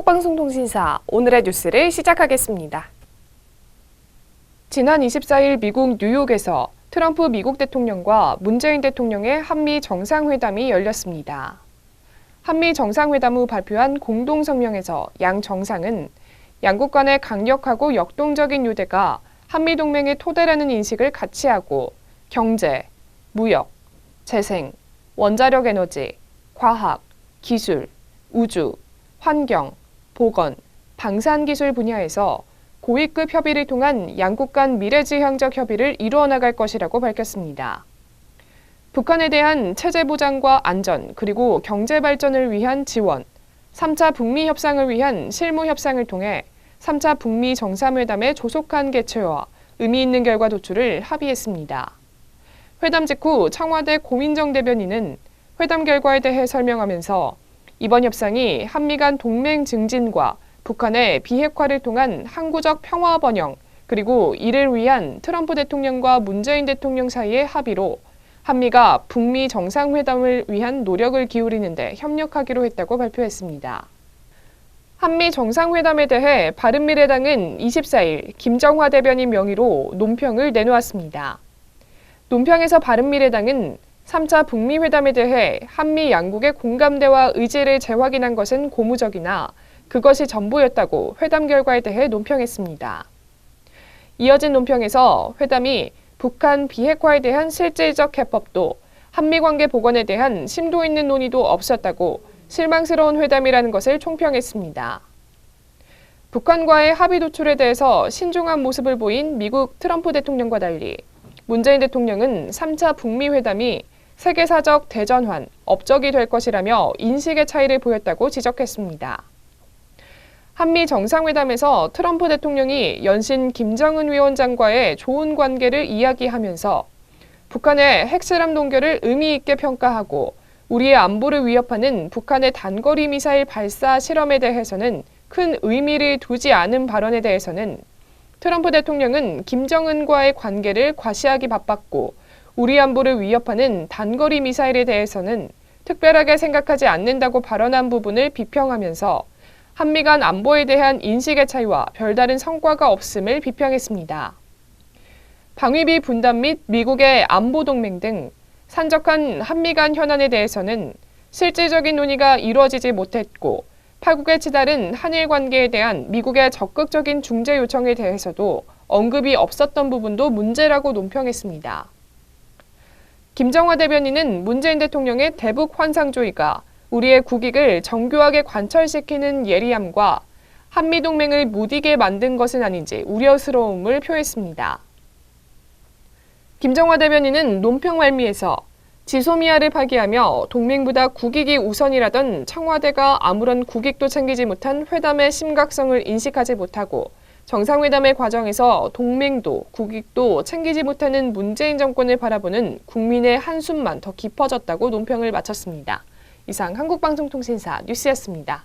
한국방송통신사 오늘의 뉴스를 시작하겠습니다. 지난 24일 미국 뉴욕에서 트럼프 미국 대통령과 문재인 대통령의 한미 정상회담이 열렸습니다. 한미 정상회담 후 발표한 공동성명에서 양 정상은 양국 간의 강력하고 역동적인 유대가 한미동맹의 토대라는 인식을 같이 하고 경제, 무역, 재생, 원자력 에너지, 과학, 기술, 우주, 환경, 보건, 방산기술 분야에서 고위급 협의를 통한 양국 간 미래지향적 협의를 이루어 나갈 것이라고 밝혔습니다. 북한에 대한 체제 보장과 안전 그리고 경제 발전을 위한 지원, 3차 북미 협상을 위한 실무 협상을 통해 3차 북미 정상회담의 조속한 개최와 의미 있는 결과 도출을 합의했습니다. 회담 직후 청와대 고민정 대변인은 회담 결과에 대해 설명하면서 이번 협상이 한미 간 동맹 증진과 북한의 비핵화를 통한 항구적 평화 번영, 그리고 이를 위한 트럼프 대통령과 문재인 대통령 사이의 합의로 한미가 북미 정상회담을 위한 노력을 기울이는 데 협력하기로 했다고 발표했습니다. 한미 정상회담에 대해 바른미래당은 24일 김정화 대변인 명의로 논평을 내놓았습니다. 논평에서 바른미래당은 3차 북미 회담에 대해 한미 양국의 공감대와 의지를 재확인한 것은 고무적이나 그것이 전부였다고 회담 결과에 대해 논평했습니다. 이어진 논평에서 회담이 북한 비핵화에 대한 실질적 해법도 한미 관계 복원에 대한 심도 있는 논의도 없었다고 실망스러운 회담이라는 것을 총평했습니다. 북한과의 합의 도출에 대해서 신중한 모습을 보인 미국 트럼프 대통령과 달리 문재인 대통령은 3차 북미 회담이 세계사적 대전환, 업적이 될 것이라며 인식의 차이를 보였다고 지적했습니다. 한미 정상회담에서 트럼프 대통령이 연신 김정은 위원장과의 좋은 관계를 이야기하면서 북한의 핵실험 동결을 의미 있게 평가하고 우리의 안보를 위협하는 북한의 단거리 미사일 발사 실험에 대해서는 큰 의미를 두지 않은 발언에 대해서는 트럼프 대통령은 김정은과의 관계를 과시하기 바빴고 우리 안보를 위협하는 단거리 미사일에 대해서는 특별하게 생각하지 않는다고 발언한 부분을 비평하면서 한미 간 안보에 대한 인식의 차이와 별다른 성과가 없음을 비평했습니다. 방위비 분담 및 미국의 안보 동맹 등 산적한 한미 간 현안에 대해서는 실질적인 논의가 이루어지지 못했고 파국에 치달은 한일 관계에 대한 미국의 적극적인 중재 요청에 대해서도 언급이 없었던 부분도 문제라고 논평했습니다. 김정화 대변인은 문재인 대통령의 대북 환상주의가 우리의 국익을 정교하게 관철시키는 예리함과 한미동맹을 무디게 만든 것은 아닌지 우려스러움을 표했습니다. 김정화 대변인은 논평 말미에서 지소미아를 파기하며 동맹보다 국익이 우선이라던 청와대가 아무런 국익도 챙기지 못한 회담의 심각성을 인식하지 못하고 정상회담의 과정에서 동맹도 국익도 챙기지 못하는 문재인 정권을 바라보는 국민의 한숨만 더 깊어졌다고 논평을 마쳤습니다. 이상 한국방송통신사 뉴스였습니다.